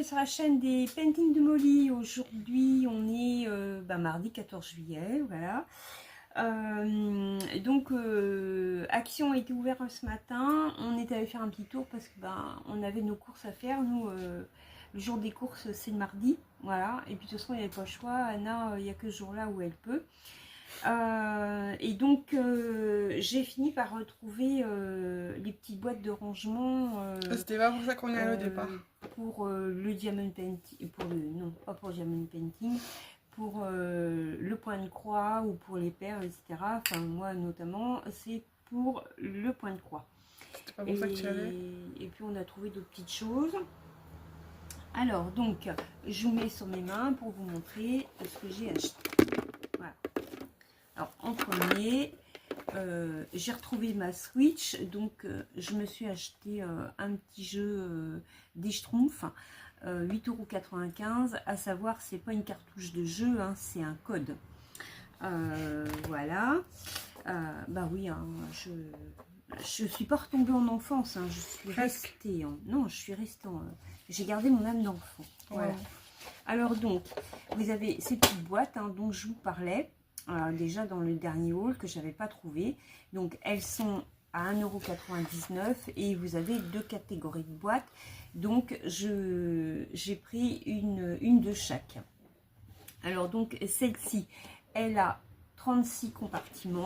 bienvenue sur la chaîne des Paintings de Molly. Aujourd'hui on est mardi 14 juillet, voilà. Action a été ouverte ce matin. On est allé faire un petit tour parce que on avait nos courses à faire. Nous, le jour des courses c'est le mardi, voilà. Et puis de toute façon il n'y avait pas le choix. Anna, il n'y a que ce jour-là où elle peut. J'ai fini par retrouver les petites boîtes de rangement. C'était pas pour ça qu'on est allé au départ. Pour le diamond painting, non pas pour le diamond painting, pour le point de croix ou pour les perles, etc. Enfin moi notamment c'est pour le point de croix. C'était pas pour ça que tu allais. Et puis on a trouvé d'autres petites choses. Alors donc je vous mets sur mes mains pour vous montrer ce que j'ai acheté. Voilà. Alors en premier, j'ai retrouvé ma Switch, donc je me suis acheté un petit jeu des Schtroumpfs, 8,95 €, à savoir c'est pas une cartouche de jeu, hein, c'est un code. Voilà. Bah oui, hein, je suis pas retombée en enfance, hein, je suis restée en... Non, je suis restée en... J'ai gardé mon âme d'enfant. Voilà. Alors donc, vous avez ces petites boîtes hein, dont je vous parlais. Déjà dans le dernier haul que j'avais pas trouvé, donc elles sont à 1,99 € et vous avez deux catégories de boîtes, donc j'ai pris une de chaque. Alors donc celle-ci elle a 36 compartiments,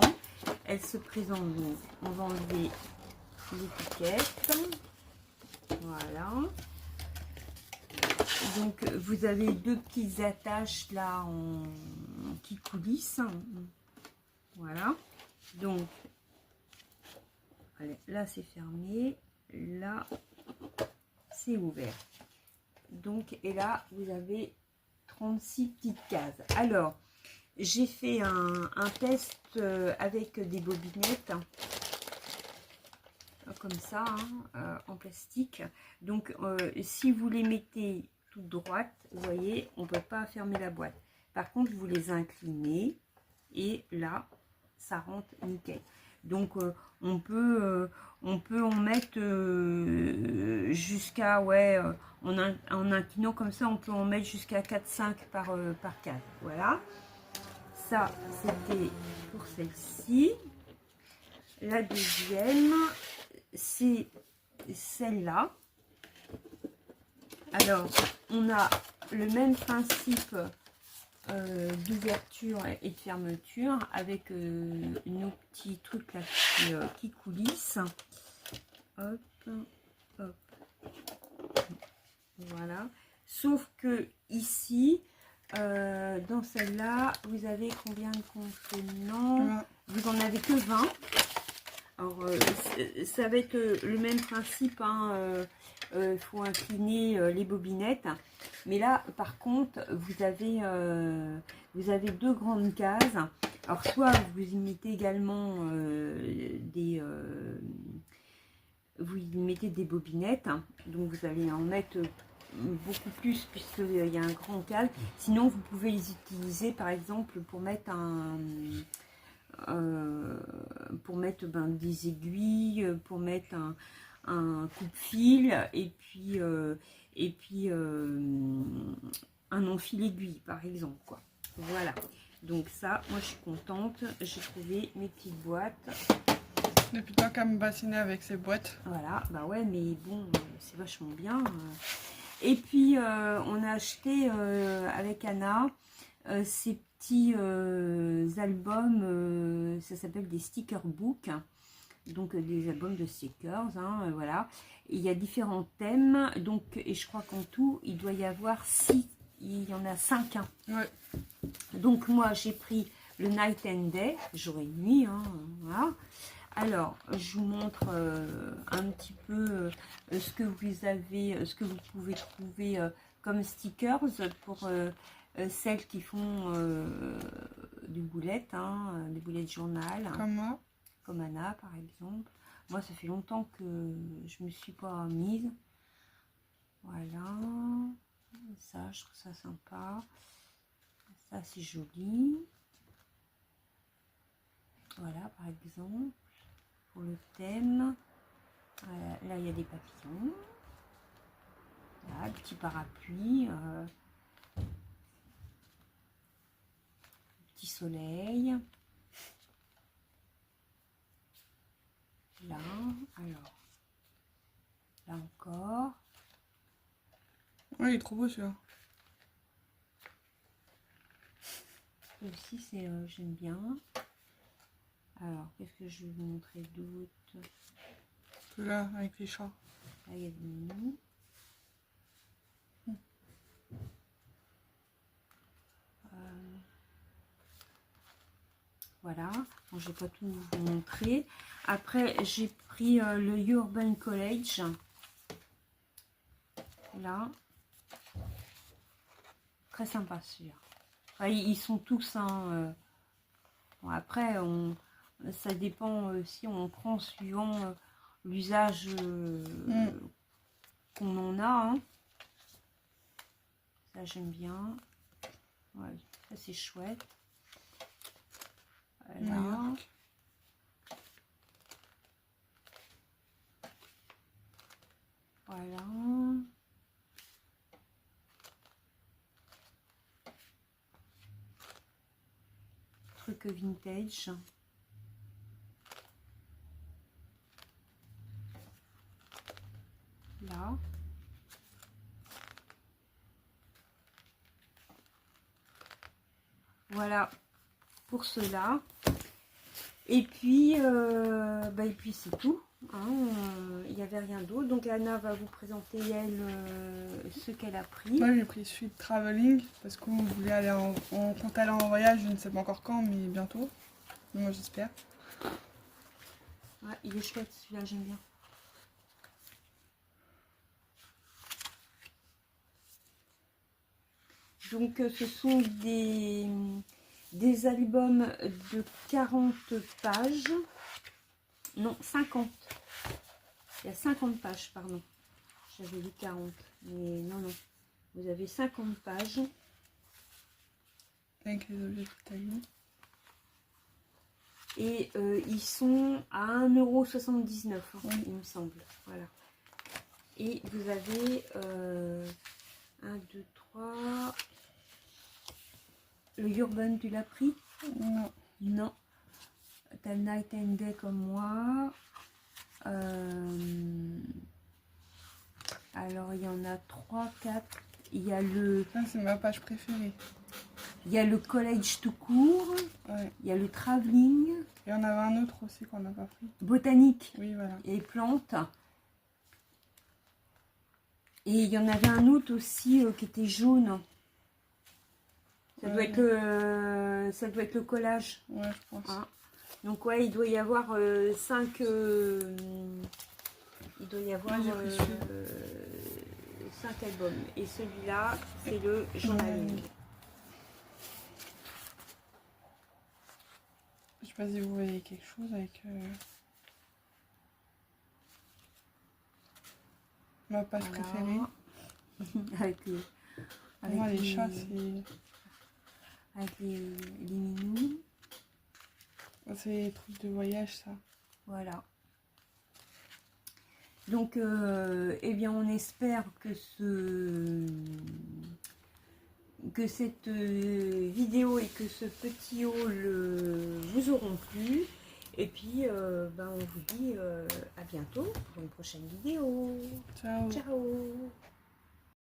elle se présente, donc on va enlever l'étiquette, voilà. Donc vous avez deux petites attaches là qui coulissent, voilà. Donc allez, là c'est fermé, là c'est ouvert. Donc et là vous avez 36 petites cases. Alors j'ai fait un test avec des bobinettes comme ça hein, en plastique. Donc si vous les mettez toute droite, vous voyez, on peut pas fermer la boîte. Par contre vous les inclinez et là ça rentre nickel. Donc on peut en mettre jusqu'à en inclinant comme ça on peut en mettre jusqu'à 4-5 par case. Voilà, ça c'était pour celle-ci. La deuxième c'est celle-là. Alors on a le même principe d'ouverture et de fermeture avec nos petits trucs là qui coulissent. Hop, hop. Voilà. Sauf que ici, dans celle-là, vous avez combien de contenants? Vous en avez que 20. Alors, ça va être le même principe, hein, faut incliner les bobinettes. Mais là, par contre, vous avez deux grandes cases. Alors, soit vous y mettez également vous y mettez des bobinettes. Donc, vous allez en mettre beaucoup plus puisqu'il y a un grand cal. Sinon, vous pouvez les utiliser, par exemple, pour mettre des aiguilles, pour mettre un coupe-fil et puis un enfil aiguille par exemple quoi. Voilà, donc ça moi je suis contente, j'ai trouvé mes petites boîtes. Depuis le temps qu'à me bassiner avec ces boîtes. Voilà, bah ouais, mais bon c'est vachement bien. Et puis on a acheté avec Anna ces petits albums, ça s'appelle des sticker books, donc des albums de stickers, hein, voilà. Et il y a différents thèmes, donc et je crois qu'en tout il doit y avoir 6, il y en a 5. Hein. Ouais. Donc moi j'ai pris le night and day, jour et nuit, hein, voilà. Alors je vous montre un petit peu ce que vous avez, ce que vous pouvez trouver comme stickers pour celles qui font des boulettes, hein, des boulettes journal. Comme moi. Comme Anna par exemple. Moi ça fait longtemps que je me suis pas mise. Voilà. Ça je trouve ça sympa. Ça c'est joli. Voilà par exemple. Pour le thème. Voilà, là il y a des papillons. Voilà, petit parapluie. Petit soleil. Là, alors. Là encore. Ouais, il est trop beau celui-là. Aussi, c'est j'aime bien. Alors, qu'est-ce que je vais vous montrer d'autre? Celui-là, avec les chats. Là, il y a des mini. Voilà, bon, je vais pas tout vous montrer. Après, j'ai pris le Urban College. Là. Très sympa celui-là. Enfin, ils sont tous, hein, bon, après, ça dépend si on prend suivant l'usage qu'on en a. Hein. Ça, j'aime bien. Ouais, ça, c'est chouette. Voilà. Voilà. Truc vintage. Là. Voilà pour cela. Et puis, c'est tout. Hein, il n'y avait rien d'autre. Donc Anna va vous présenter elle ce qu'elle a pris. Moi j'ai pris celui de Traveling parce qu'on voulait aller on compte aller en voyage, je ne sais pas encore quand, mais bientôt. Moi j'espère. Ouais, il est chouette celui-là, j'aime bien. Donc ce sont des albums de 40 pages. Non, 50. Il y a 50 pages, pardon. J'avais dit 40. Mais non, non. Vous avez 50 pages. Avec les objets d'Italie. Et ils sont à 1,79 €, hein, il me semble. Voilà. Et vous avez 1, 2, 3. Le Urban, tu l'as pris? Non. Non. T'as le Night and Day comme moi. Alors, il y en a 3, 4. Il y a le... Ça, c'est ma page préférée. Il y a le College tout court. Ouais. Il y a le Traveling. Et on avait un autre aussi qu'on n'a pas pris. Botanique. Oui, voilà. Et plantes. Et il y en avait un autre aussi qui était jaune. Ça doit être le collage. Ouais, je pense. Hein. Donc ouais, il doit y avoir 5... il doit y avoir 5 albums. Et celui-là, c'est le journaling. Je sais pas si vous voyez quelque chose avec ma page préférée. avec les, Moi, les chats, c'est... Avec les minous. C'est les trucs de voyage, ça. Voilà. Donc, eh bien, on espère que cette vidéo et que ce petit haul vous auront plu. Et puis, on vous dit à bientôt pour une prochaine vidéo. Ciao. Ciao.